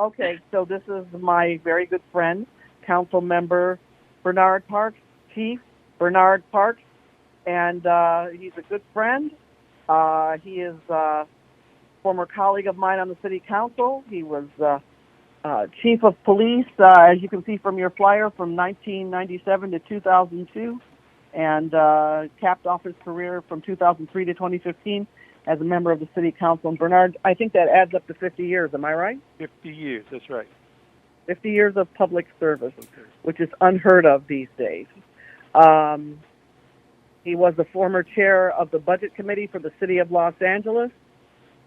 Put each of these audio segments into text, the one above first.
Okay, so this is my very good friend, Council Member Bernard Parks, Chief Bernard Parks, and he's a good friend. He is a former colleague of mine on the City Council. He was Chief of Police, as you can see from your flyer, from 1997 to 2002, and capped off his career from 2003 to 2015 as a member of the City Council. And Bernard, I think that adds up to 50 years, am I right? 50 years, that's right. 50 years of public service, which is unheard of these days. He was the former chair of the Budget Committee for the City of Los Angeles,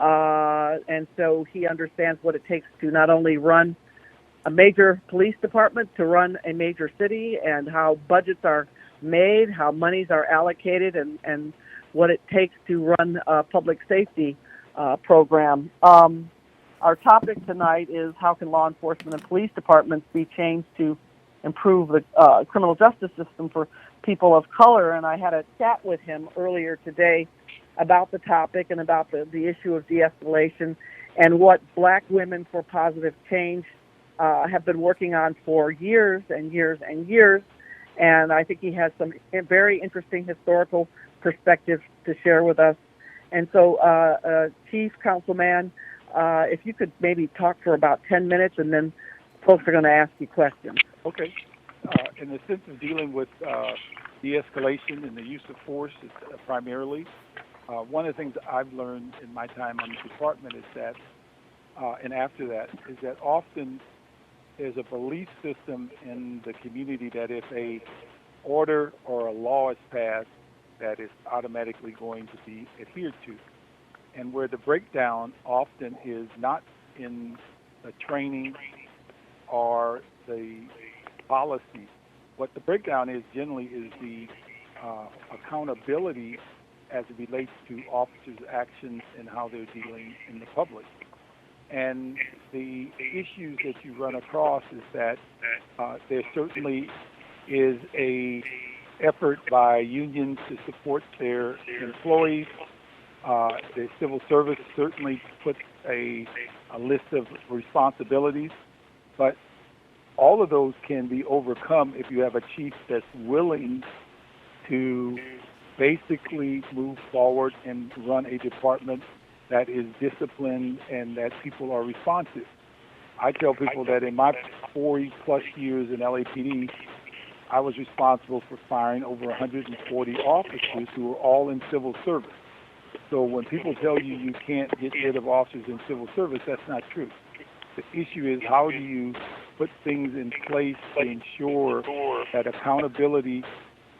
and so he understands what it takes to not only run a major police department, to run a major city, and how budgets are made, how monies are allocated, and what it takes to run a public safety program. Our topic tonight is how can law enforcement and police departments be changed to improve the criminal justice system for people of color. And I had a chat with him earlier today about the topic and about the issue of de-escalation and what Black Women for Positive Change have been working on for years and years and years. And I think he has some very interesting historical perspectives to share with us. And so, Chief, Councilman, if you could maybe talk for about 10 minutes, and then folks are going to ask you questions. Okay. In the sense of dealing with de-escalation and the use of force primarily, one of the things I've learned in my time on the department is that, and after that, is that often there's a belief system in the community that if a order or a law is passed, that is automatically going to be adhered to. And where the breakdown often is not in the training or the policy. What the breakdown is generally is the accountability as it relates to officers' actions and how they're dealing in the public. And the issues that you run across is that there certainly is a effort by unions to support their employees. The civil service certainly puts a list of responsibilities, but all of those can be overcome if you have a chief that's willing to basically move forward and run a department that is disciplined and that people are responsive. I tell people that in my 40-plus years in LAPD, I was responsible for firing over 140 officers who were all in civil service. So when people tell you you can't get rid of officers in civil service, that's not true. The issue is how do you put things in place to ensure that accountability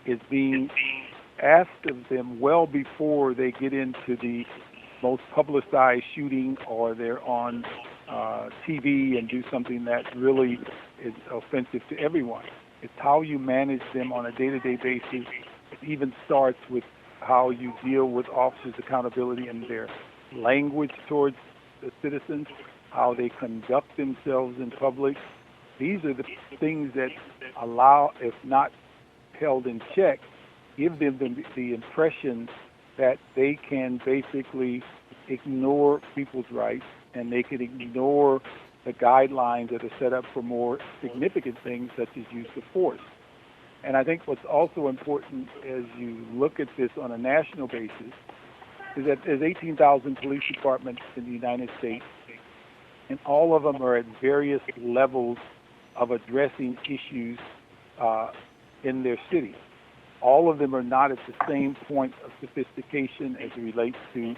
is being asked of them well before they get into the most publicized shooting or they're on TV and do something that really is offensive to everyone. It's how you manage them on a day-to-day basis. It even starts with how you deal with officers' accountability and their language towards the citizens, how they conduct themselves in public. These are the things that allow, if not held in check, give them the impression that they can basically ignore people's rights and they can ignore the guidelines that are set up for more significant things such as use of force. And I think what's also important as you look at this on a national basis is that there's 18,000 police departments in the United States, and all of them are at various levels of addressing issues in their city. All of them are not at the same point of sophistication as it relates to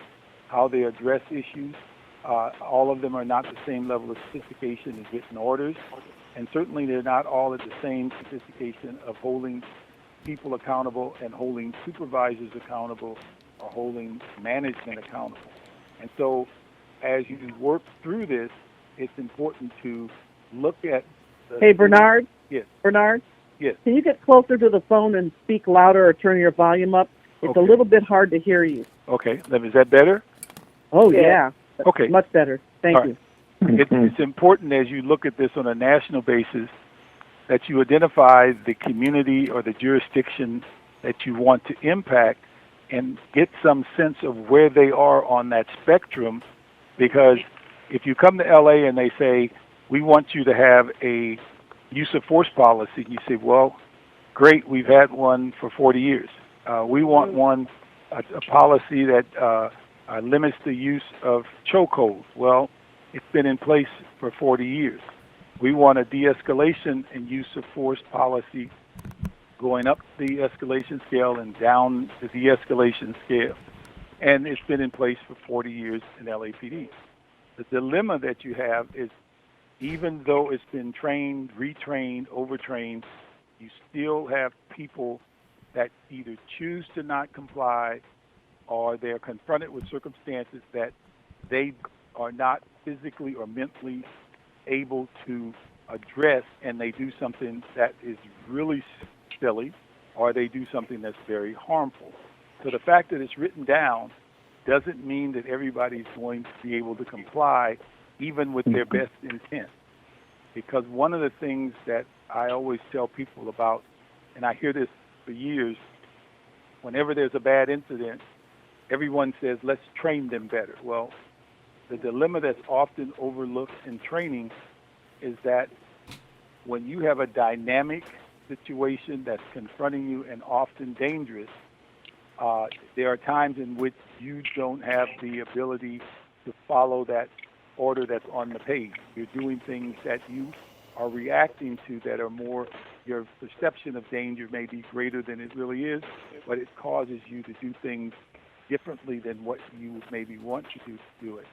how they address issues. All of them are not the same level of sophistication as written orders, and certainly they're not all at the same sophistication of holding people accountable and holding supervisors accountable or holding management accountable. And so as you work through this, it's important to look at the... Hey, Bernard? Yes. Bernard? Yes. Can you get closer to the phone and speak louder or turn your volume up? It's Okay. a little bit hard to hear you. Okay. Is that better? Oh, yeah. Okay. Much better. Thank you. It's important as you look at this on a national basis that you identify the community or the jurisdiction that you want to impact and get some sense of where they are on that spectrum, because if you come to LA and they say we want you to have a use of force policy. You say, well, great, we've had one for 40 years. We want a policy that limits the use of chokeholds. Well, it's been in place for 40 years. We want a de-escalation and use of force policy going up the escalation scale and down the de-escalation scale. And it's been in place for 40 years in LAPD. The dilemma that you have is, even though it's been trained, retrained, overtrained, you still have people that either choose to not comply or they're confronted with circumstances that they are not physically or mentally able to address, and they do something that is really silly, or they do something that's very harmful. So the fact that it's written down doesn't mean that everybody's going to be able to comply, even with their best intent. Because one of the things that I always tell people about, and I hear this for years, whenever there's a bad incident, everyone says, let's train them better. Well, the dilemma that's often overlooked in training is that when you have a dynamic situation that's confronting you and often dangerous, there are times in which you don't have the ability to follow that order that's on the page. You're doing things that you are reacting to that are more, your perception of danger may be greater than it really is, but it causes you to do things differently than what you would maybe want to do it.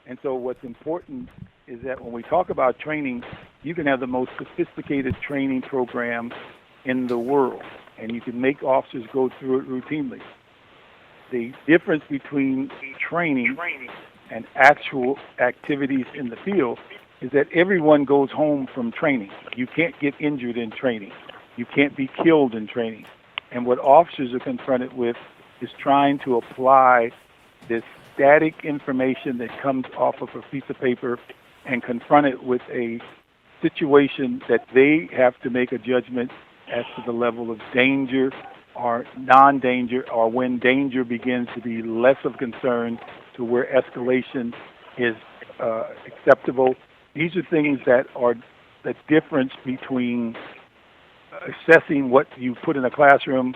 And so what's important is that when we talk about training, you can have the most sophisticated training program in the world, and you can make officers go through it routinely. The difference between training and actual activities in the field is that everyone goes home from training. You can't get injured in training. You can't be killed in training. And what officers are confronted with is trying to apply this static information that comes off of a piece of paper and confront it with a situation that they have to make a judgment as to the level of danger or non-danger, or when danger begins to be less of concern to where escalation is acceptable. These are things that are the difference between assessing what you put in a classroom,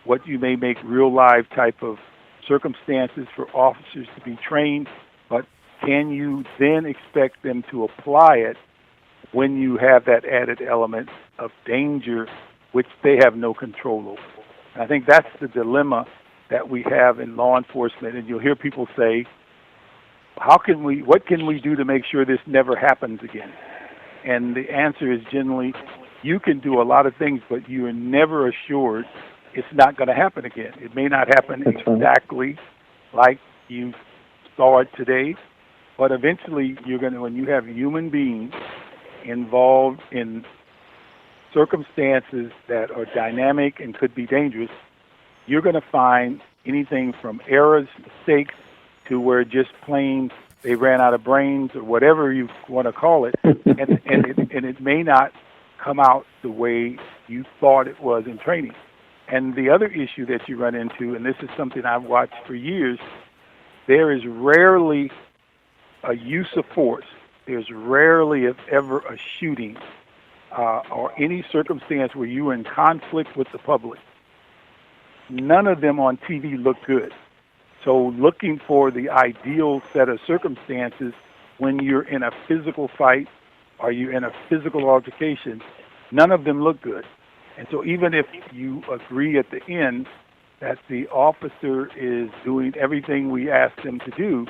what you may make real live type of circumstances for officers to be trained, but can you then expect them to apply it when you have that added element of danger, which they have no control over? And I think that's the dilemma that we have in law enforcement, and you'll hear people say, what can we do to make sure this never happens again? And the answer is generally, you can do a lot of things, but you are never assured it's not going to happen again. It may not happen exactly like you saw it today, but eventually when you have human beings involved in circumstances that are dynamic and could be dangerous, you're going to find anything from errors, mistakes, to where just plain they ran out of brains or whatever you want to call it, and it may not come out the way you thought it was in training. And the other issue that you run into, and this is something I've watched for years, there is rarely a use of force. There's rarely, if ever, a shooting or any circumstance where you're in conflict with the public. None of them on TV look good. So looking for the ideal set of circumstances when you're in a physical fight or you're in a physical altercation, none of them look good. And so even if you agree at the end that the officer is doing everything we asked them to do,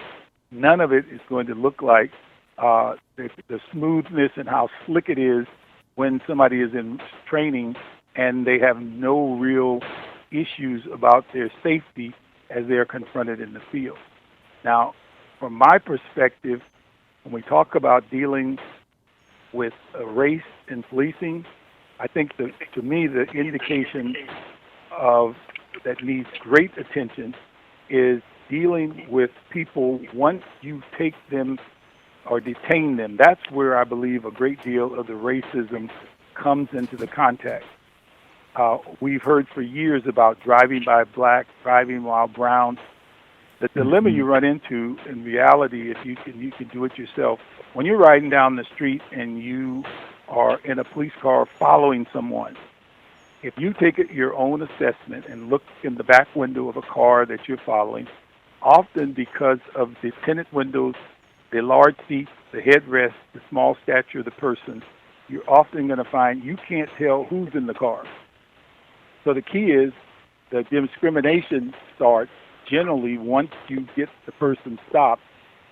none of it is going to look like the smoothness and how slick it is when somebody is in training and they have no real issues about their safety as they're confronted in the field. Now, from my perspective, when we talk about dealing with race in policing, I think to me the indication of that needs great attention is dealing with people once you take them or detain them. That's where I believe a great deal of the racism comes into the context. We've heard for years about driving by black, driving while brown. The dilemma you run into in reality, if you can do it yourself, when you're riding down the street and you are in a police car following someone, if you take your own assessment and look in the back window of a car that you're following, often because of the tinted windows, the large seats, the headrest, the small stature of the person, you're often going to find you can't tell who's in the car. So the key is the discrimination starts generally once you get the person stopped,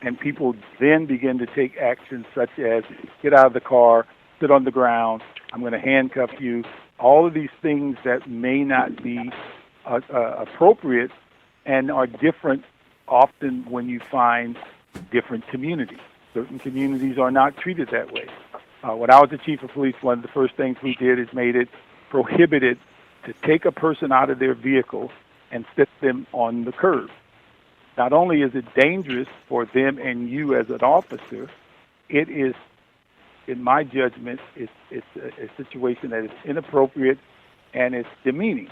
and people then begin to take actions such as get out of the car, sit on the ground, I'm going to handcuff you, all of these things that may not be appropriate and are different often when you find different communities. Certain communities are not treated that way. When I was the chief of police, one of the first things we did is made it prohibited to take a person out of their vehicle and sit them on the curb. Not only is it dangerous for them and you as an officer, it is, in my judgment, it's a situation that is inappropriate and it's demeaning.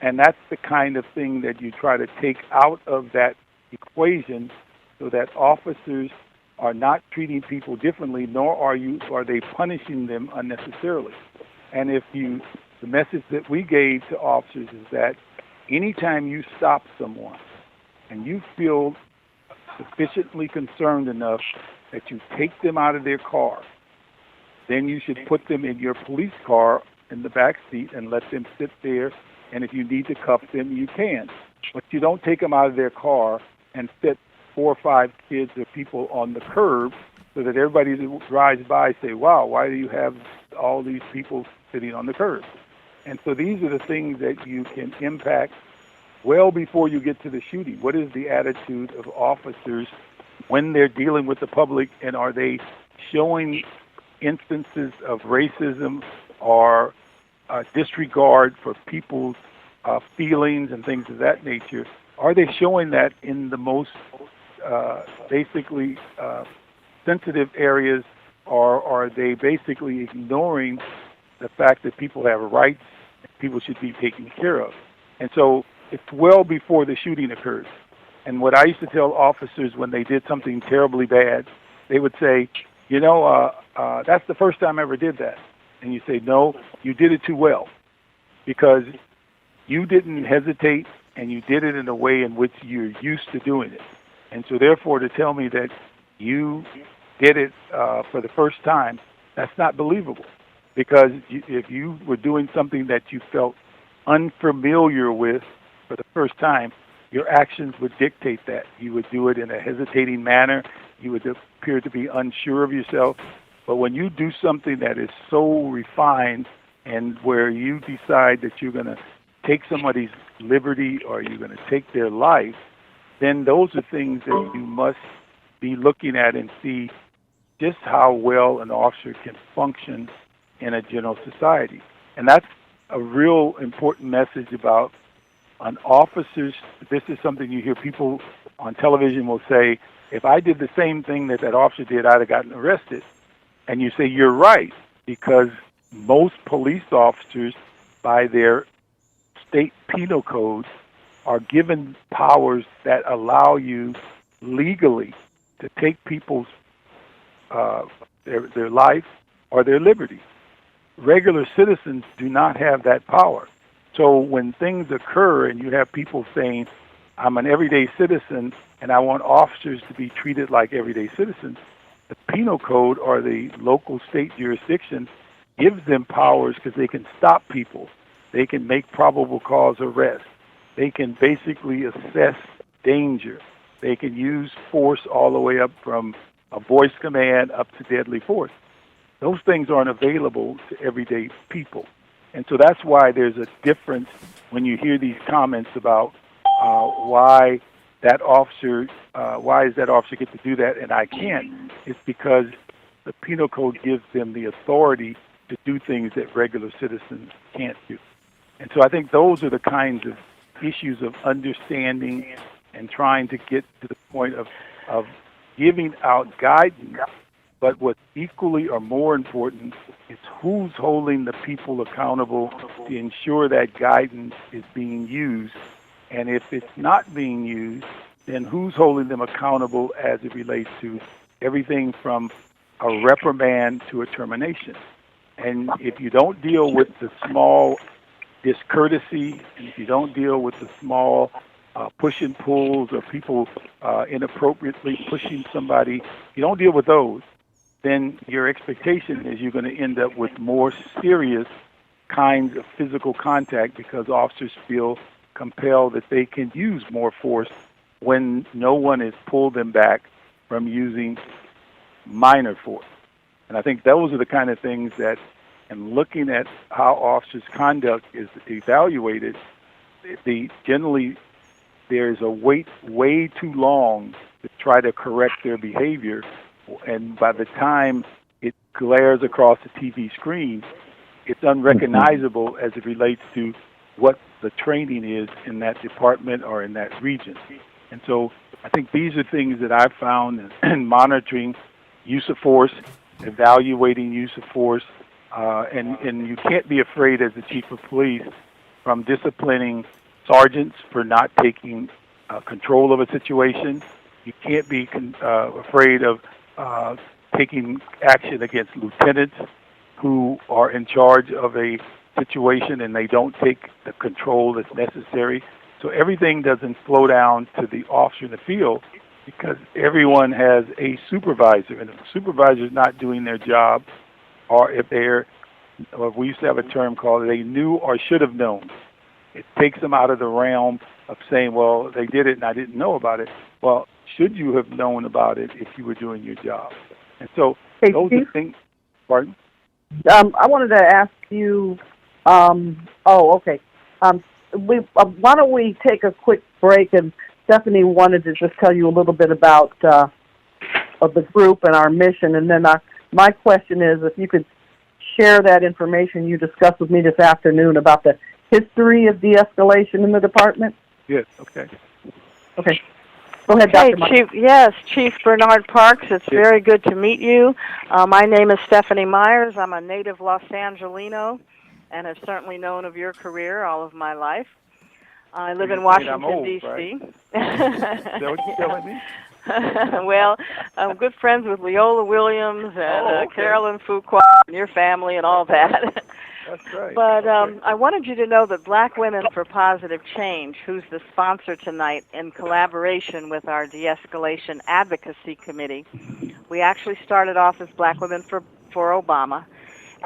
And that's the kind of thing that you try to take out of that equation so that officers are not treating people differently, nor are they punishing them unnecessarily. And the message that we gave to officers is that anytime you stop someone and you feel sufficiently concerned enough that you take them out of their car, then you should put them in your police car in the back seat and let them sit there, and if you need to cuff them, you can. But you don't take them out of their car and sit 4 or 5 kids or people on the curb so that everybody that drives by say, wow, why do you have all these people sitting on the curb? And so these are the things that you can impact well before you get to the shooting. What is the attitude of officers when they're dealing with the public, and are they showing instances of racism or disregard for people's feelings and things of that nature? Are they showing that in the most basically sensitive areas, or are they basically ignoring the fact that people have rights and people should be taken care of? And so it's well before the shooting occurs. And what I used to tell officers when they did something terribly bad, they would say, that's the first time I ever did that. And you say, no, you did it too well, because you didn't hesitate and you did it in a way in which you're used to doing it. And so therefore to tell me that you did it for the first time, that's not believable. Because if you were doing something that you felt unfamiliar with for the first time, your actions would dictate that. You would do it in a hesitating manner. You would appear to be unsure of yourself. But when you do something that is so refined and where you decide that you're going to take somebody's liberty or you're going to take their life, then those are things that you must be looking at and see just how well an officer can function in a general society. And that's a real important message about an officer's. This is something you hear people on television will say, if I did the same thing that officer did, I'd have gotten arrested. And you say, you're right, because most police officers, by their state penal codes, are given powers that allow you legally to take people's their life or their liberty. Regular citizens do not have that power. So when things occur and you have people saying, I'm an everyday citizen and I want officers to be treated like everyday citizens, the penal code or the local state jurisdiction gives them powers because they can stop people. They can make probable cause arrests. They can basically assess danger. They can use force all the way up from a voice command up to deadly force. Those things aren't available to everyday people. And so that's why there's a difference when you hear these comments about why that officer, why does that officer get to do that and I can't? It's because the penal code gives them the authority to do things that regular citizens can't do. And so I think those are the kinds of issues of understanding and trying to get to the point of giving out guidance. But what's equally or more important is who's holding the people accountable to ensure that guidance is being used. And if it's not being used, then who's holding them accountable as it relates to everything from a reprimand to a termination? And if you don't deal with the small discourtesy, and if you don't deal with the small push and pulls or people inappropriately pushing somebody, you don't deal with those, then your expectation is you're going to end up with more serious kinds of physical contact because officers feel compelled that they can use more force when no one has pulled them back from using minor force. And I think those are the kind of things that, in looking at how officers' conduct is evaluated, generally there's a wait way too long to try to correct their behavior, and by the time it glares across the TV screen, it's unrecognizable as it relates to what the training is in that department or in that region. And so I think these are things that I've found in monitoring use of force, evaluating use of force, and you can't be afraid as the chief of police from disciplining sergeants for not taking control of a situation. You can't be afraid of taking action against lieutenants who are in charge of a situation and they don't take the control that's necessary. So everything doesn't flow down to the officer in the field because everyone has a supervisor, and if the supervisor is not doing their job, or if we used to have a term called they knew or should have known. It takes them out of the realm of saying, well, they did it and I didn't know about it. Well, should you have known about it if you were doing your job? And so those are things. Pardon? I wanted to ask you. Okay. Why don't we take a quick break? And Stephanie wanted to just tell you a little bit about of the group and our mission. And then my question is, if you could share that information you discussed with me this afternoon about the history of de-escalation in the department. Yes. Okay. Okay. Go ahead, Dr. Chief. Yes, Chief Bernard Parks. It's very good to meet you. My name is Stephanie Myers. I'm a native Los Angelino and have certainly known of your career all of my life. I live in Washington, D.C. Right? Is that what you're telling me? Well, I'm good friends with Leola Williams and Carolyn Fuqua and your family and all that. That's right. But I wanted you to know that Black Women for Positive Change, who's the sponsor tonight, in collaboration with our De-Escalation Advocacy Committee, we actually started off as Black Women for Obama,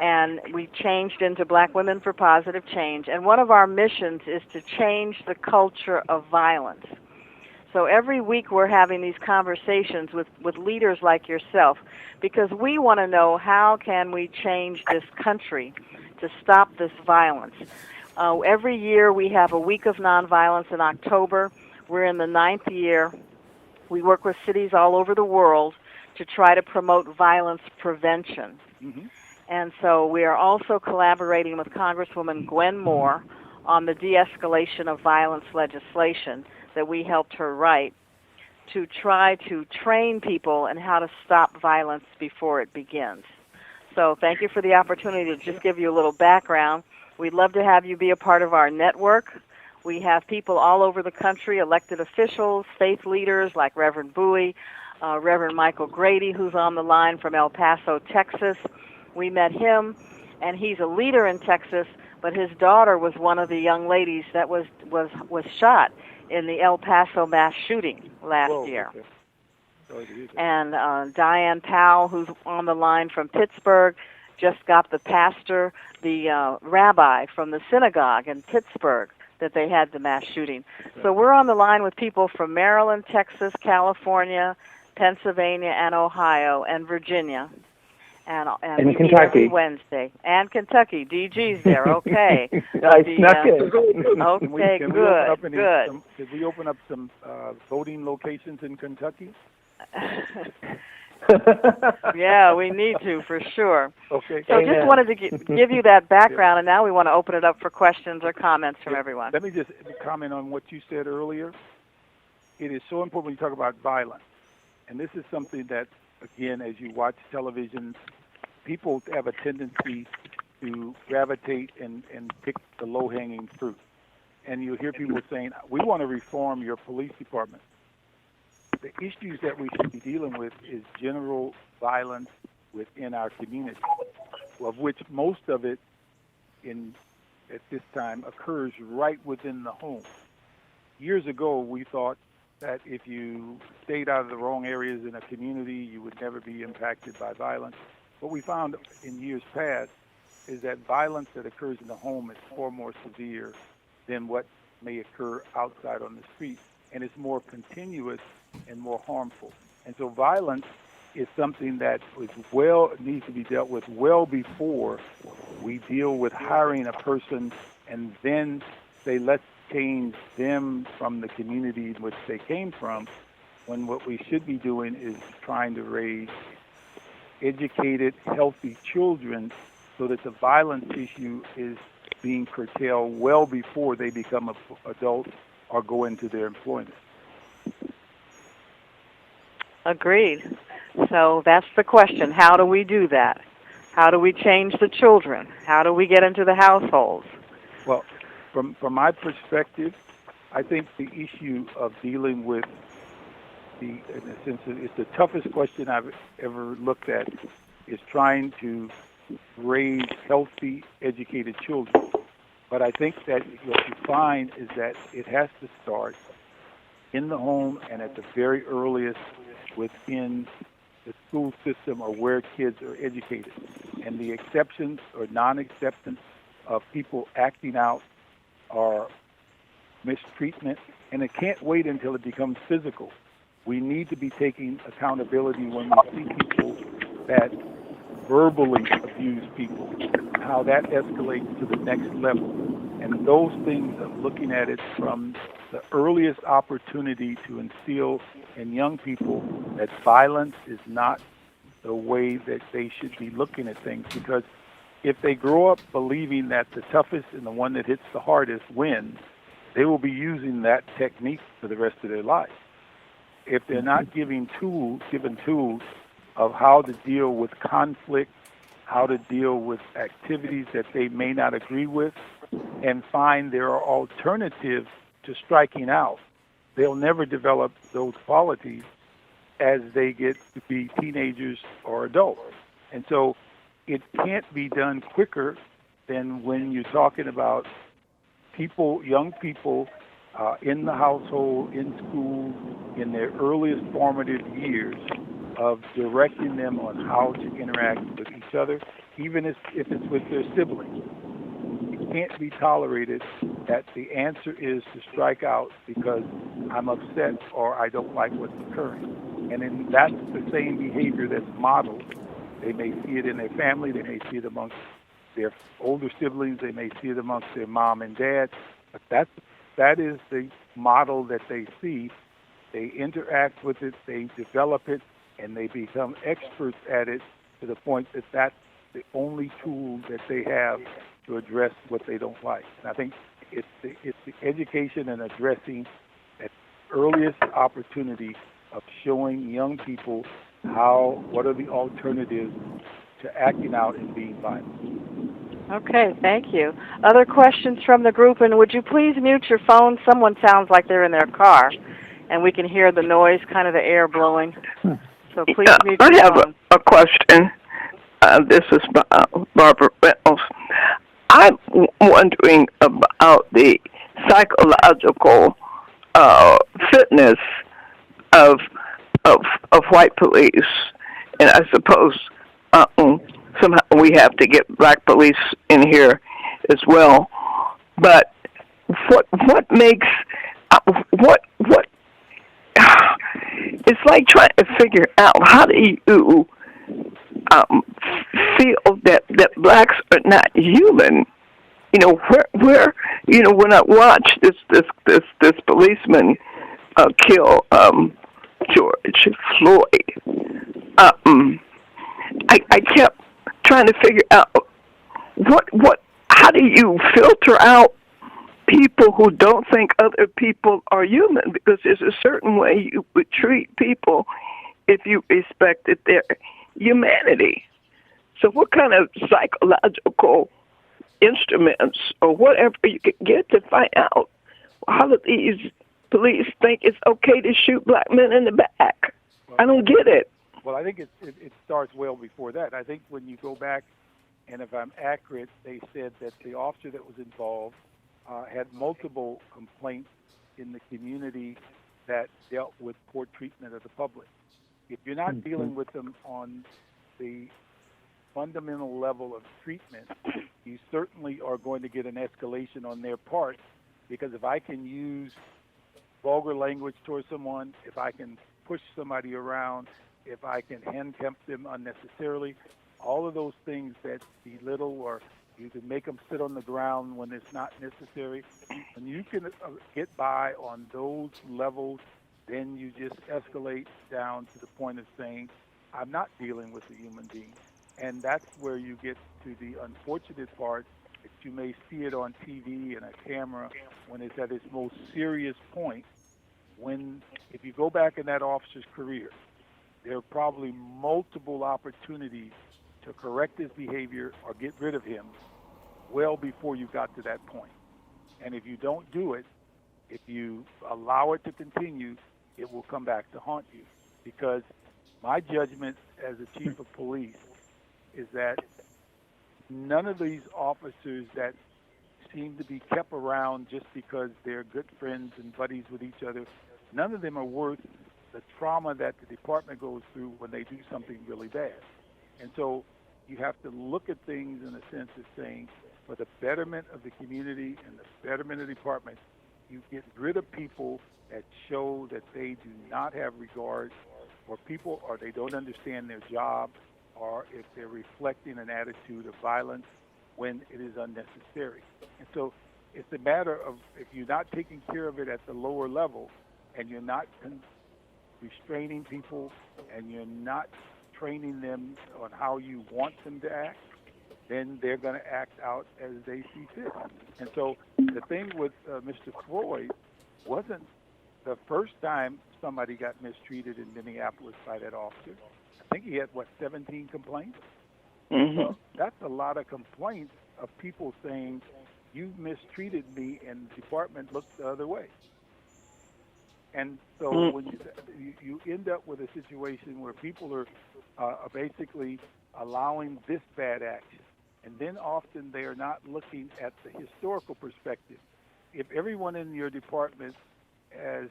and we changed into Black Women for Positive Change. And one of our missions is to change the culture of violence. So every week we're having these conversations with leaders like yourself because we want to know how can we change this country to stop this violence. Every year we have a week of nonviolence in October. We're in the 9th year. We work with cities all over the world to try to promote violence prevention. Mm-hmm. And so we are also collaborating with Congresswoman Gwen Moore on the de-escalation of violence legislation that we helped her write to try to train people in how to stop violence before it begins. So thank you for the opportunity to just give you a little background. We'd love to have you be a part of our network. We have people all over the country, elected officials, faith leaders like Reverend Bowie, Reverend Michael Grady, who's on the line from El Paso, Texas. We met him, and he's a leader in Texas, but his daughter was one of the young ladies that was shot in the El Paso mass shooting last year. Okay. And Diane Powell, who's on the line from Pittsburgh, just got the pastor, the rabbi from the synagogue in Pittsburgh that they had the mass shooting. So we're on the line with people from Maryland, Texas, California, Pennsylvania, and Ohio, and Virginia. And we meet every Wednesday. And Kentucky. DG's there. Okay. I snuck it. Okay, good. Did we open up some voting locations in Kentucky? Yeah, we need to, for sure. Okay. So just wanted to give you that background, and now we want to open it up for questions or comments from everyone. Let me just comment on what you said earlier. It is so important when you talk about violence. And this is something that, again, as you watch television, people have a tendency to gravitate and pick the low-hanging fruit. And you'll hear people saying, we want to reform your police department. the issues that we should be dealing with is general violence within our community, of which most of it at this time occurs right within the home. Years ago, we thought that if you stayed out of the wrong areas in a community, you would never be impacted by violence. What we found in years past is that violence that occurs in the home is far more severe than what may occur outside on the street, and it's more continuous and more harmful. And so violence is something that needs to be dealt with well before we deal with hiring a person and then say, let's change them from the community in which they came from, when what we should be doing is trying to raise educated, healthy children so that the violence issue is being curtailed well before they become adults or go into their employment. Agreed. So that's the question. How do we do that? How do we change the children? How do we get into the households? Well, from my perspective, I think the issue of dealing with in a sense, it's the toughest question I've ever looked at, is trying to raise healthy, educated children. But I think that what you find is that it has to start in the home and at the very earliest within the school system or where kids are educated. And the acceptance or non-acceptance of people acting out or mistreatment, and it can't wait until it becomes physical. We need to be taking accountability when we see people that verbally abuse people, how that escalates to the next level. And those things of looking at it from the earliest opportunity to instill in young people that violence is not the way that they should be looking at things, because if they grow up believing that the toughest and the one that hits the hardest wins, they will be using that technique for the rest of their life. If they're not given tools of how to deal with conflict, how to deal with activities that they may not agree with, and find there are alternatives to striking out, they'll never develop those qualities as they get to be teenagers or adults. And so it can't be done quicker than when you're talking about people, young people, in the household, in school, in their earliest formative years, of directing them on how to interact with each other, even if it's with their siblings. It can't be tolerated that the answer is to strike out because I'm upset or I don't like what's occurring. And then that's the same behavior that's modeled. They may see it in their family, they may see it amongst their older siblings, they may see it amongst their mom and dad, but that is the model that they see. They interact with it, they develop it, and they become experts at it to the point that that's the only tool that they have to address what they don't like. And I think it's the education and addressing that earliest opportunity of showing young people what are the alternatives to acting out and being violent. Okay, thank you. Other questions from the group? And would you please mute your phone? Someone sounds like they're in their car, and we can hear the noise, kind of the air blowing. So please mute your phone. I have a question. This is Barbara Reynolds. I'm wondering about the psychological fitness of white police, and I suppose somehow we have to get black police in here as well. But what makes what it's like trying to figure out how do you feel that blacks are not human. You know, where when I watch this policeman kill George Floyd, I kept trying to figure out how do you filter out people who don't think other people are human, because there's a certain way you would treat people if you respected their humanity. So what kind of psychological instruments or whatever you could get to find out how do these police think it's okay to shoot black men in the back? I don't get it. Well, I think it starts well before that. I think when you go back, and if I'm accurate, they said that the officer that was involved had multiple complaints in the community that dealt with poor treatment of the public. If you're not dealing with them on the fundamental level of treatment, you certainly are going to get an escalation on their part, because if I can use vulgar language towards someone, if I can push somebody around, if I can handcuff them unnecessarily, all of those things that belittle, or you can make them sit on the ground when it's not necessary, when you can get by on those levels, then you just escalate down to the point of saying, I'm not dealing with a human being. And that's where you get to the unfortunate part, that you may see it on TV and a camera when it's at its most serious point. When, if you go back in that officer's career, there are probably multiple opportunities to correct his behavior or get rid of him well before you got to that point. And if you don't do it, if you allow it to continue, it will come back to haunt you. Because my judgment as a chief of police is that none of these officers that seem to be kept around just because they're good friends and buddies with each other, none of them are worth the trauma that the department goes through when they do something really bad. And so you have to look at things in a sense of saying, for the betterment of the community and the betterment of the department, you get rid of people that show that they do not have regard for people, or they don't understand their job, or if they're reflecting an attitude of violence when it is unnecessary. And so it's a matter of, if you're not taking care of it at the lower level, and you're not restraining people, and you're not training them on how you want them to act, then they're going to act out as they see fit. And so the thing with Mr. Floyd wasn't the first time somebody got mistreated in Minneapolis by that officer. I think he had, 17 complaints? Mm-hmm. That's a lot of complaints of people saying, you mistreated me, and the department looked the other way. And so when you end up with a situation where people are basically allowing this bad action, and then often they are not looking at the historical perspective. If everyone in your department, as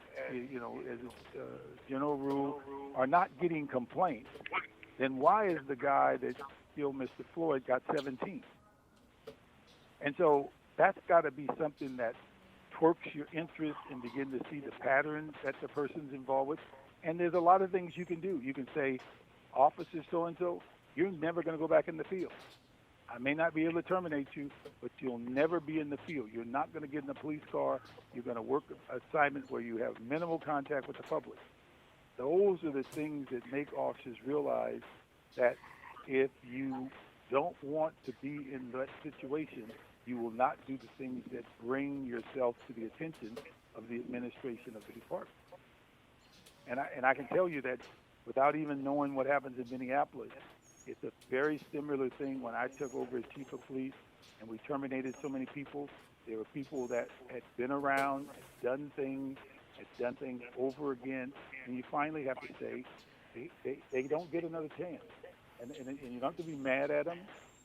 general rule, are not getting complaints, then why is the guy that killed Mr. Floyd got 17? And so that's got to be something that twerks your interest and begin to see the patterns that the person's involved with. And there's a lot of things you can do. You can say, Officer so-and-so, you're never going to go back in the field. I may not be able to terminate you, but you'll never be in the field. You're not going to get in a police car. You're going to work an assignment where you have minimal contact with the public. Those are the things that make officers realize that if you don't want to be in that situation, you will not do the things that bring yourself to the attention of the administration of the department. And I can tell you that without even knowing what happens in Minneapolis, it's a very similar thing. When I took over as chief of police and we terminated so many people, there were people that had been around, had done things over again, and you finally have to say, they don't get another chance. And you don't have to be mad at them.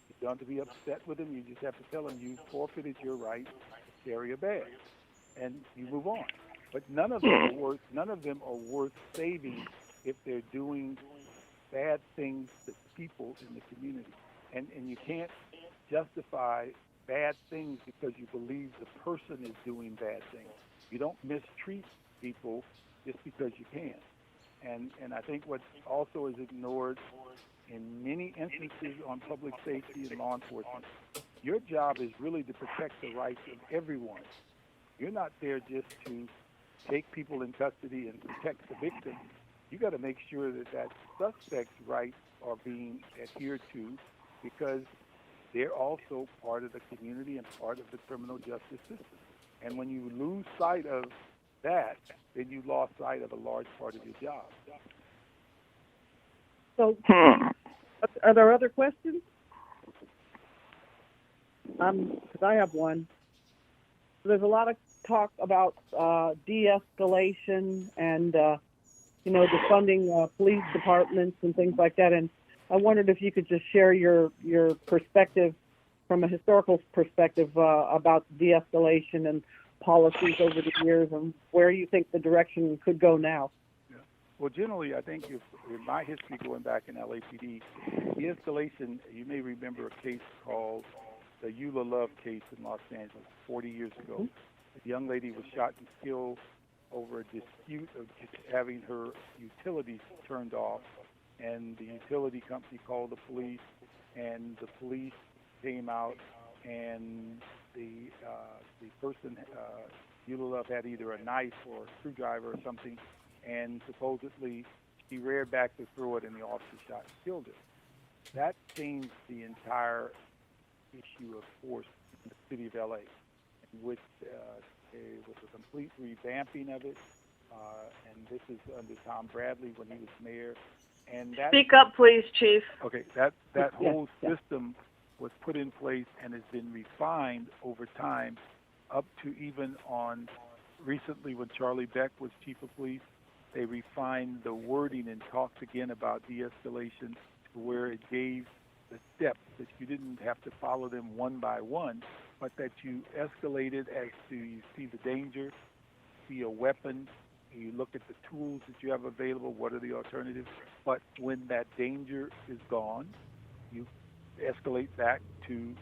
You don't have to be upset with them. You just have to tell them you forfeited your right to carry a badge, and you move on. But none of them are worth saving if they're doing bad things to people in the community. And you can't justify bad things because you believe the person is doing bad things. You don't mistreat people just because you can. And I think what also is ignored in many instances on public safety and law enforcement, your job is really to protect the rights of everyone. You're not there just to take people in custody and protect the victim. You got to make sure that suspect's rights are being adhered to, because they're also part of the community and part of the criminal justice system. And when you lose sight of that, then you lost sight of a large part of your job. So, are there other questions? Because I have one. There's a lot of talk about de-escalation and defunding police departments and things like that. And I wondered if you could just share your perspective from a historical perspective about de-escalation and policies over the years and where you think the direction could go now. Yeah. Well, generally, I think if in my history going back in LAPD, de-escalation, you may remember a case called the Eula Love case in Los Angeles 40 years ago. Mm-hmm. A young lady was shot and killed over a dispute of just having her utilities turned off, and the utility company called the police, and the police came out, and the person, Eula Love, had either a knife or a screwdriver or something, and supposedly she reared back to throw it, and the officer shot and killed her. That changed the entire issue of force in the city of LA, in which it was a complete revamping of it, and this is under Tom Bradley when he was mayor. And that, speak up, please, Chief. Okay, that whole system was put in place and has been refined over time, up to even on recently when Charlie Beck was chief of police. They refined the wording and talked again about de-escalation to where it gave the steps that you didn't have to follow them one by one, but that you escalated as to you see the danger, see a weapon, you look at the tools that you have available, what are the alternatives, but when that danger is gone, you escalate back to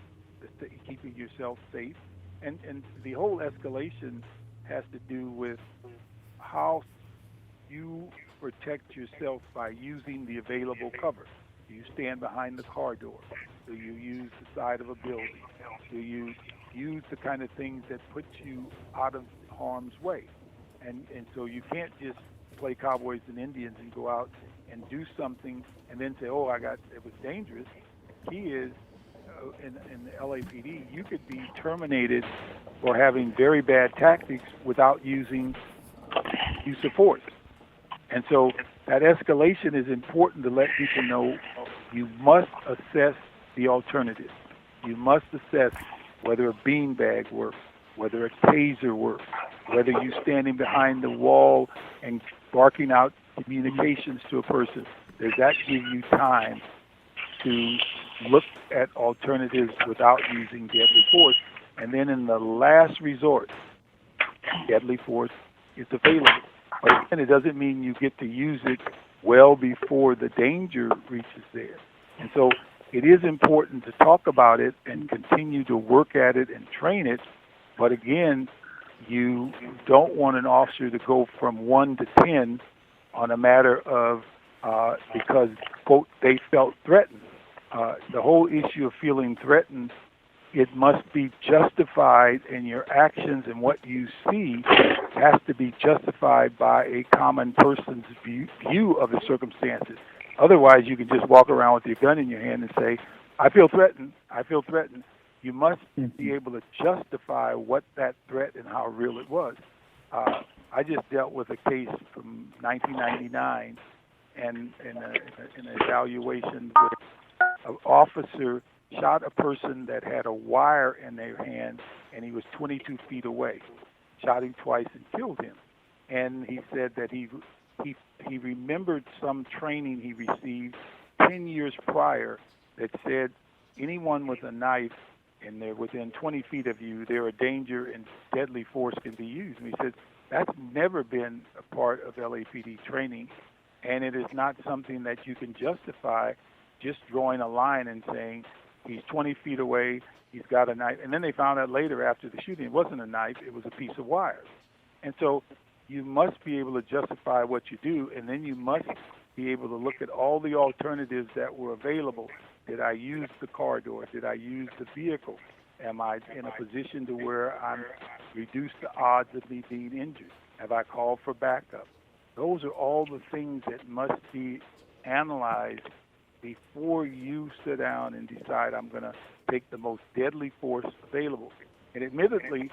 keeping yourself safe. And the whole escalation has to do with how you protect yourself by using the available cover. Do you stand behind the car door? Do you use the side of a building? Do you use the kind of things that put you out of harm's way? And so you can't just play cowboys and Indians and go out and do something and then say, oh, it was dangerous. Key is, in the LAPD, you could be terminated for having very bad tactics without using use of force. And so that escalation is important to let people know you must assess the alternatives. You must assess whether a beanbag works, whether a taser works, whether you standing behind the wall and barking out communications to a person. Does that give you time to look at alternatives without using deadly force? And then in the last resort, deadly force is available. But again, it doesn't mean you get to use it well before the danger reaches there. And so it is important to talk about it and continue to work at it and train it. But again, you don't want an officer to go from 1 to 10 on a matter of because, quote, they felt threatened. The whole issue of feeling threatened, it must be justified, and your actions and what you see has to be justified by a common person's view of the circumstances. Otherwise, you can just walk around with your gun in your hand and say, I feel threatened, I feel threatened. You must be able to justify what that threat and how real it was. I just dealt with a case from 1999 and in an evaluation where an officer shot a person that had a wire in their hand, and he was 22 feet away. Shot him twice and killed him. And he said that he remembered some training he received 10 years prior that said anyone with a knife and they're within 20 feet of you, they're a danger and deadly force can be used. And he said that's never been a part of LAPD training, and it is not something that you can justify just drawing a line and saying he's 20 feet away, he's got a knife. And then they found out later after the shooting it wasn't a knife, it was a piece of wire. And so you must be able to justify what you do, and then you must be able to look at all the alternatives that were available. Did I use the car door? Did I use the vehicle? Am I in a position to where I'm reduced the odds of me being injured? Have I called for backup? Those are all the things that must be analyzed before you sit down and decide I'm going to take the most deadly force available. And admittedly,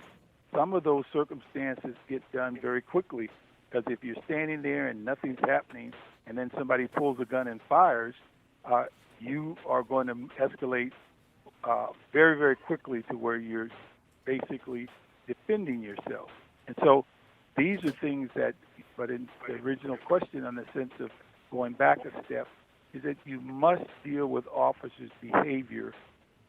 some of those circumstances get done very quickly, because if you're standing there and nothing's happening and then somebody pulls a gun and fires, you are going to escalate very, very quickly to where you're basically defending yourself. And so these are things that, but in the original question on the sense of going back a step, is that you must deal with officers' behavior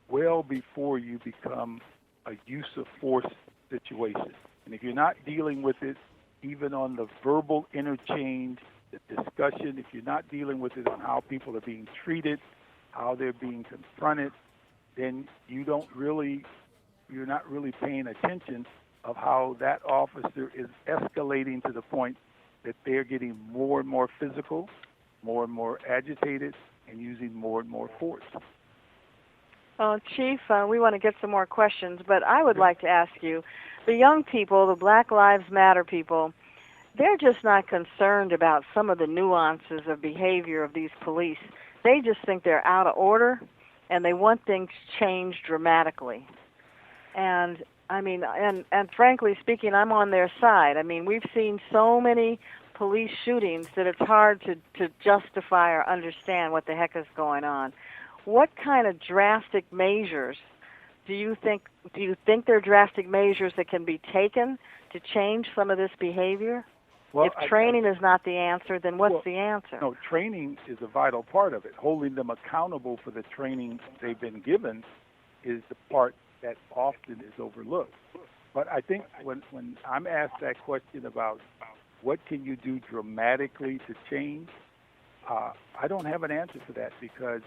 well before you become a use of force situation. And if you're not dealing with it, even on the verbal interchange, the discussion, if you're not dealing with it on how people are being treated, how they're being confronted, then you're not really paying attention of how that officer is escalating to the point that they're getting more and more physical, more and more agitated, and using more and more force. Chief, we want to get some more questions, but I would like to ask you, the young people, the Black Lives Matter people, they're just not concerned about some of the nuances of behavior of these police. They just think they're out of order, and they want things changed dramatically. And I mean, and frankly speaking, I'm on their side. I mean, we've seen so many police shootings that it's hard to justify or understand what the heck is going on. What kind of drastic measures do you think there are drastic measures that can be taken to change some of this behavior? Well, if training is not the answer, then what's the answer? No, training is a vital part of it. Holding them accountable for the training they've been given is the part that often is overlooked. But I think when I'm asked that question about what can you do dramatically to change, I don't have an answer for that, because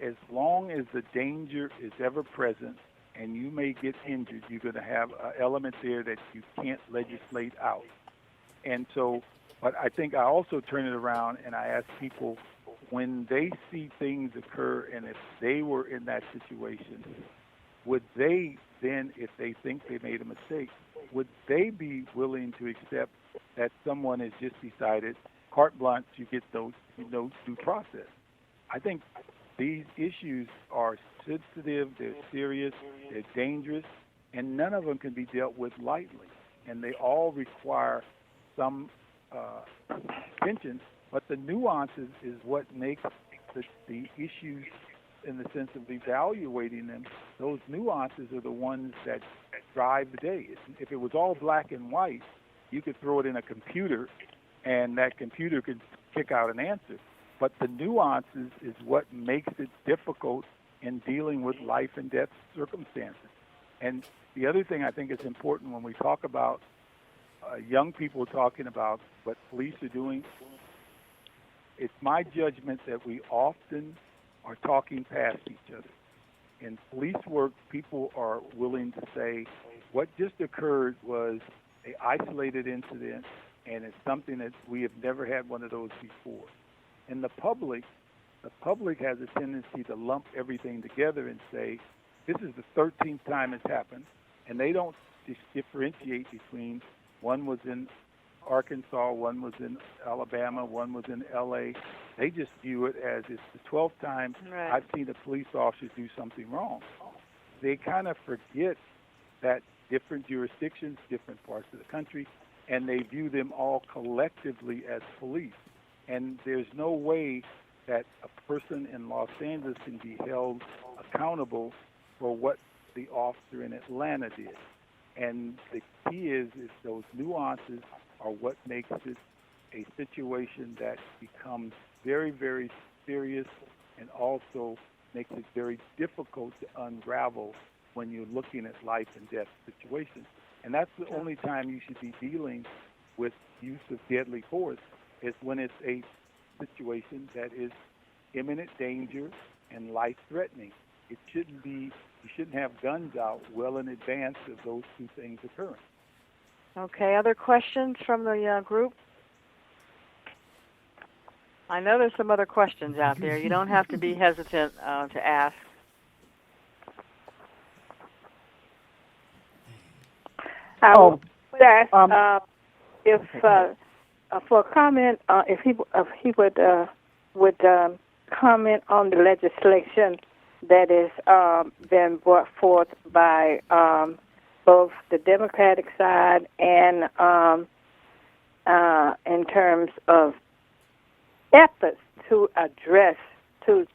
as long as the danger is ever present and you may get injured, you're going to have an element there that you can't legislate out. And so, but I think I also turn it around and I ask people, when they see things occur and if they were in that situation, would they then, if they think they made a mistake, would they be willing to accept that someone has just decided, carte blanche, you get no due process? I think these issues are sensitive, they're serious, they're dangerous, and none of them can be dealt with lightly. And they all require some attention, but the nuances is what makes the issues, in the sense of evaluating them, those nuances are the ones that drive the day. If it was all black and white, you could throw it in a computer and that computer could kick out an answer. But the nuances is what makes it difficult in dealing with life and death circumstances. And the other thing I think is important when we talk about young people talking about what police are doing, it's my judgment that we often are talking past each other. In police work, people are willing to say, what just occurred was an isolated incident, and it's something that we have never had one of those before. And the public has a tendency to lump everything together and say, this is the 13th time it's happened, and they don't differentiate between one was in Arkansas, one was in Alabama, one was in L.A. They just view it as it's the 12th time I've seen a police officer do something wrong. They kind of forget that different jurisdictions, different parts of the country, and they view them all collectively as police. And there's no way that a person in Los Angeles can be held accountable for what the officer in Atlanta did. And the key is those nuances are what makes it a situation that becomes very, very serious and also makes it very difficult to unravel when you're looking at life and death situations. And that's the only time you should be dealing with use of deadly force, is when it's a situation that is imminent danger and life-threatening. It shouldn't be, you shouldn't have guns out well in advance of those two things occurring. Okay, other questions from the group? I know there's some other questions out there. You don't have to be hesitant to ask. I would ask if for a comment, if he would comment on the legislation that is been brought forth by both the Democratic side and in terms of efforts to address, to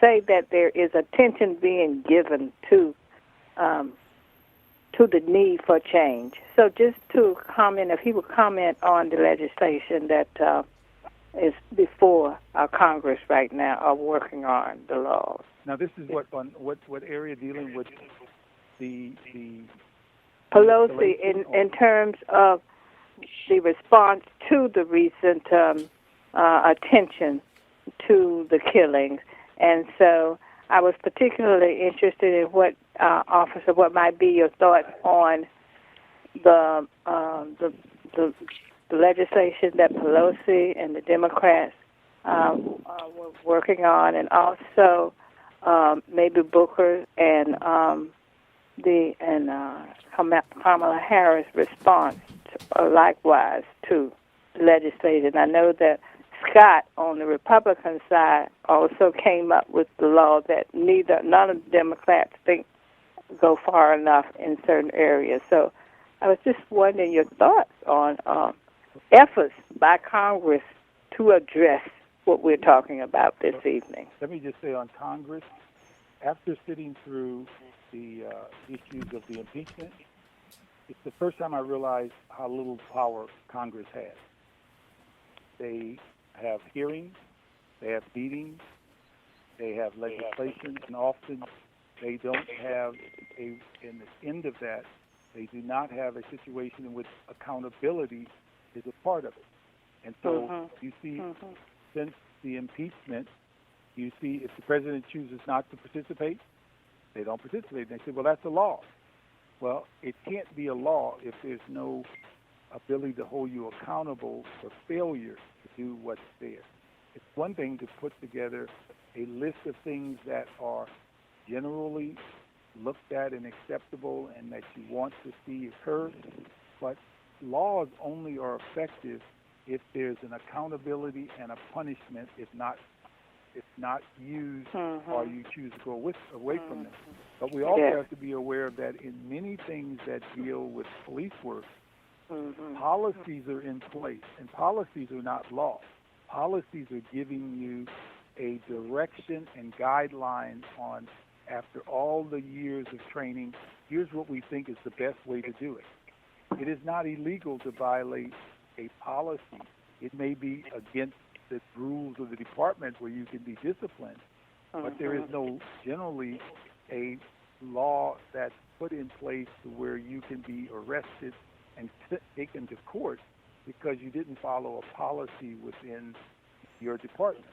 say that there is attention being given to to the need for change. So just to comment, if he would comment on the legislation that is before our Congress right now, are working on the laws. Now, this is what area dealing with the Pelosi in terms of the response to the recent attention to the killings. And so I was particularly interested in what, Officer, what might be your thoughts on the legislation that Pelosi and the Democrats were working on, and also maybe Booker and Kamala Harris' response likewise to the legislation. I know that Scott on the Republican side also came up with the law that none of the Democrats think go far enough in certain areas. So I was just wondering your thoughts on efforts by Congress to address what we're talking about this evening. Let me just say on Congress, after sitting through the issues of the impeachment, it's the first time I realized how little power Congress has. They have hearings, they have meetings, they have legislation, and often they don't have in the end of that, they do not have a situation in which accountability is a part of it. And so you see, since the impeachment, you see if the president chooses not to participate, they don't participate. They say, well, that's a law. Well, it can't be a law if there's no ability to hold you accountable for failure to do what's there. It's one thing to put together a list of things that are generally looked at and acceptable and that you want to see occur, but laws only are effective if there's an accountability and a punishment if not used or you choose to go away from them. But we also have to be aware that in many things that deal with police work, policies are in place, and policies are not law. Policies are giving you a direction and guidelines on, after all the years of training, here's what we think is the best way to do it. It is not illegal to violate a policy. It may be against the rules of the department where you can be disciplined, but there is no generally a law that's put in place to where you can be arrested and taken to court because you didn't follow a policy within your department.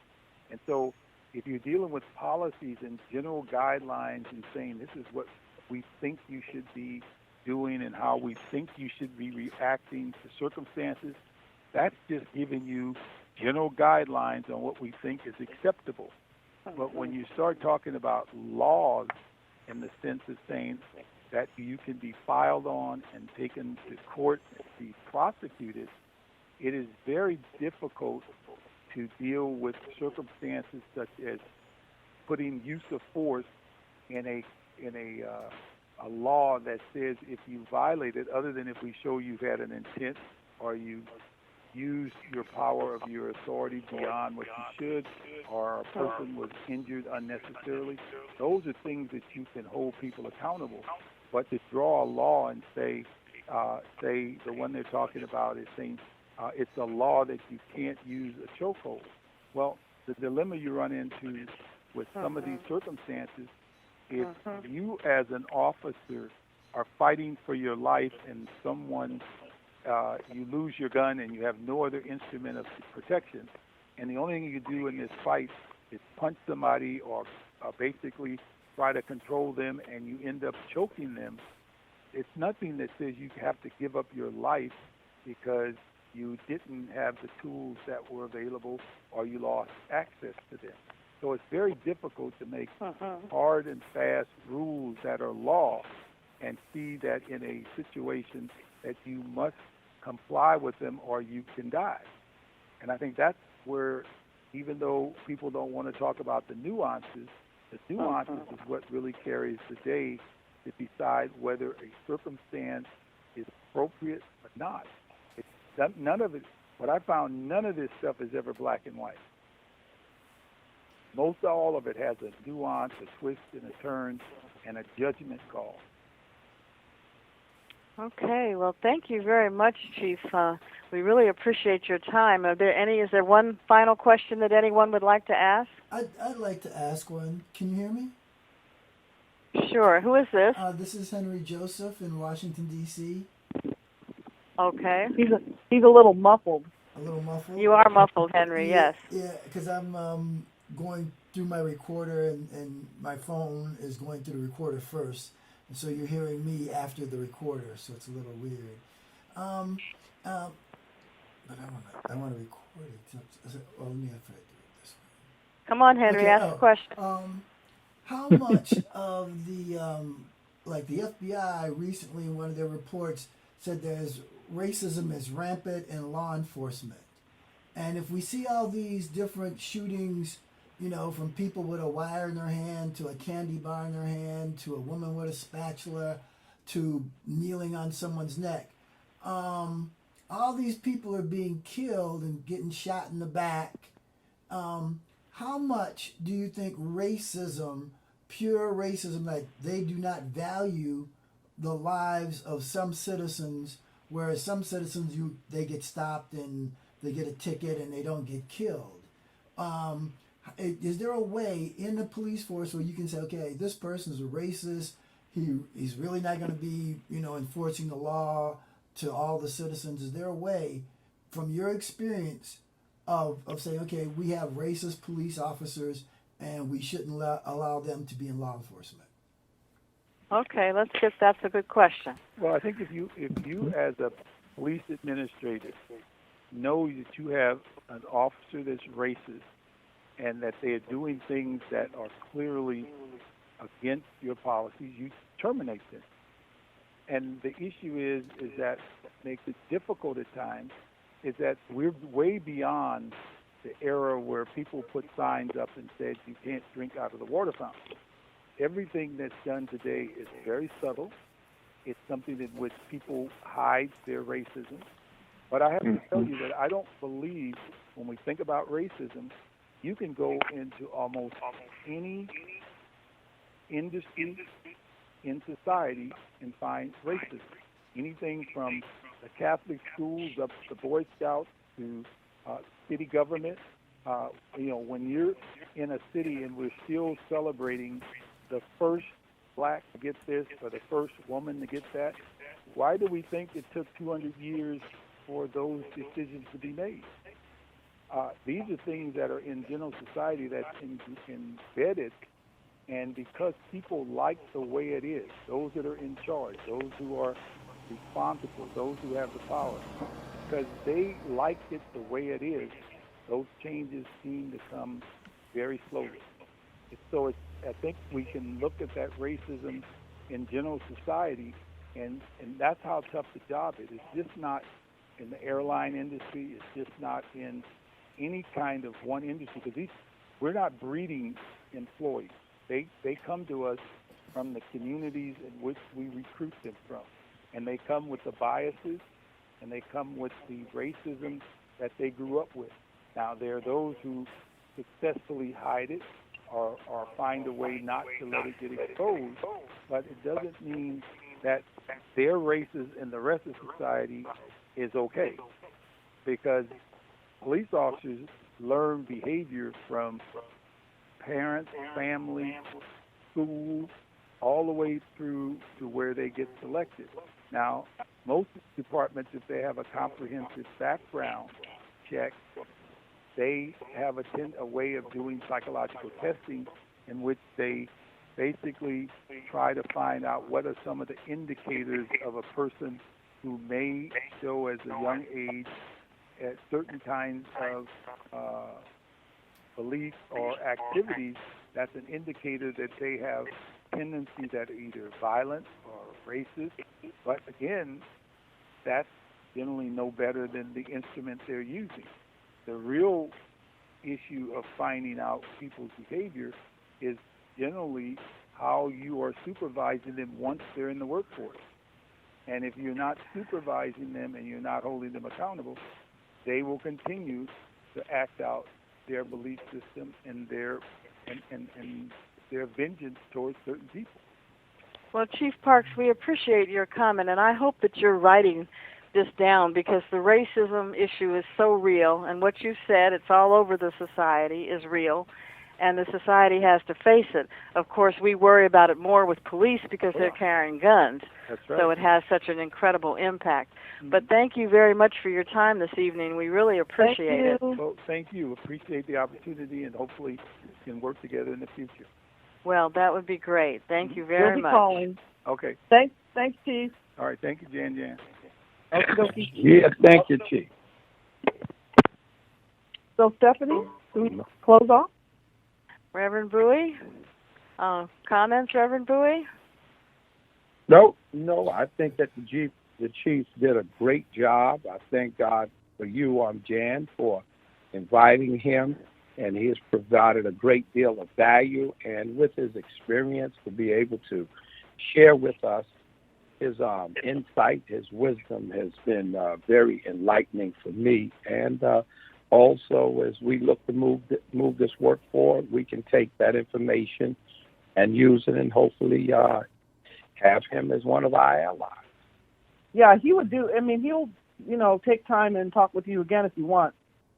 And so if you're dealing with policies and general guidelines and saying this is what we think you should be doing and how we think you should be reacting to circumstances, that's just giving you general guidelines on what we think is acceptable. But when you start talking about laws in the sense of saying that you can be filed on and taken to court and be prosecuted, it is very difficult to deal with circumstances such as putting use of force in a law that says if you violate it, other than if we show you've had an intent or you use your power of your authority beyond what you should, or a person was injured unnecessarily, those are things that you can hold people accountable. But to draw a law and say the one they're talking about is saying it's a law that you can't use a chokehold. Well, the dilemma you run into with some of these circumstances, if you as an officer are fighting for your life and someone, you lose your gun and you have no other instrument of protection, and the only thing you do in this fight is punch somebody or basically try to control them and you end up choking them, it's nothing that says you have to give up your life because you didn't have the tools that were available or you lost access to them. So it's very difficult to make hard and fast rules that are law and see that in a situation that you must comply with them or you can die. And I think that's where, even though people don't want to talk about the nuances is what really carries the day to decide whether a circumstance is appropriate or not. None of it, what I found, none of this stuff is ever black and white. Most all of it has a nuance, a twist, and a turn, and a judgment call. Okay, well, thank you very much, Chief. We really appreciate your time. Is there one final question that anyone would like to ask? I'd like to ask one. Can you hear me? Sure. Who is this? This is Henry Joseph in Washington, D.C. Okay. He's a little muffled. A little muffled. You are muffled, Henry, yes. Yeah, because I'm going through my recorder, and my phone is going through the recorder first. And so you're hearing me after the recorder, so it's a little weird. But I want to record it. Well, let me have to do it this way. Come on, Henry, Okay, ask a question. How much of the like the FBI recently in one of their reports said there's racism is rampant in law enforcement, and if we see all these different shootings, from people with a wire in their hand to a candy bar in their hand to a woman with a spatula to kneeling on someone's neck, all these people are being killed and getting shot in the back. How much do you think racism, pure racism, like they do not value the lives of some citizens, whereas some citizens they get stopped and they get a ticket and they don't get killed? Is there a way in the police force where you can say, okay, this person's a racist, he's really not going to be, enforcing the law to all the citizens? Is there a way, from your experience, of saying, okay, we have racist police officers and we shouldn't allow them to be in law enforcement? Okay, that's a good question. Well, I think if you as a police administrator know that you have an officer that's racist and that they are doing things that are clearly against your policies, you terminate them. And the issue is that makes it difficult at times is that we're way beyond the era where people put signs up and said you can't drink out of the water fountain. Everything that's done today is very subtle. It's something in which people hide their racism. But I have to tell you that I don't believe when we think about racism, you can go into almost any industry in society and find racism. Anything from the Catholic schools up to the Boy Scouts to city government. When you're in a city and we're still celebrating the first black to get this or the first woman to get that, why do we think it took 200 years for those decisions to be made? These are things that are in general society that's embedded, and because people like the way it is, those that are in charge, those who are responsible, those who have the power, because they like it the way it is, those changes seem to come very slowly. I think we can look at that racism in general society, and that's how tough the job is. It's just not in the airline industry. It's just not in any kind of one industry, because we're not breeding employees. They come to us from the communities in which we recruit them from, and they come with the biases, and they come with the racism that they grew up with. Now, there are those who successfully hide it or find a way not to let it get exposed, but it doesn't mean that their races and the rest of society is okay, because police officers learn behavior from parents, family, schools, all the way through to where they get selected. Now, most departments, if they have a comprehensive background check, they have a way of doing psychological testing in which they basically try to find out what are some of the indicators of a person who may show as a young age at certain kinds of beliefs or activities. That's an indicator that they have tendencies that are either violent or racist. But again, that's generally no better than the instrument they're using. The real issue of finding out people's behavior is generally how you are supervising them once they're in the workforce. And if you're not supervising them and you're not holding them accountable, they will continue to act out their belief system and their vengeance towards certain people. Well, Chief Parks, we appreciate your comment, and I hope that you're writing this down because the racism issue is so real, and what you said, it's all over the society, is real, and the society has to face it. Of course, we worry about it more with police because they're carrying guns, That's right. so it has such an incredible impact. But thank you very much for your time this evening. We really appreciate it. Well, thank you. Appreciate the opportunity, and hopefully we can work together in the future. Well, that would be great. Thank you We'll very be much. calling. Okay. Thanks, Chief. All right. Thank you, Jan. Okie dokie. Yeah, thank you, Chief. So, Stephanie, do we close off? Reverend Bowie? Comments, Reverend Bowie? No, I think that the chief did a great job. I thank God for you, Jan, for inviting him, and he has provided a great deal of value, and with his experience to be able to share with us his insight, his wisdom has been very enlightening for me, and also as we look to move this work forward, we can take that information and use it, and hopefully have him as one of our allies. Yeah, he would do. I mean, he'll, take time and talk with you again if you want.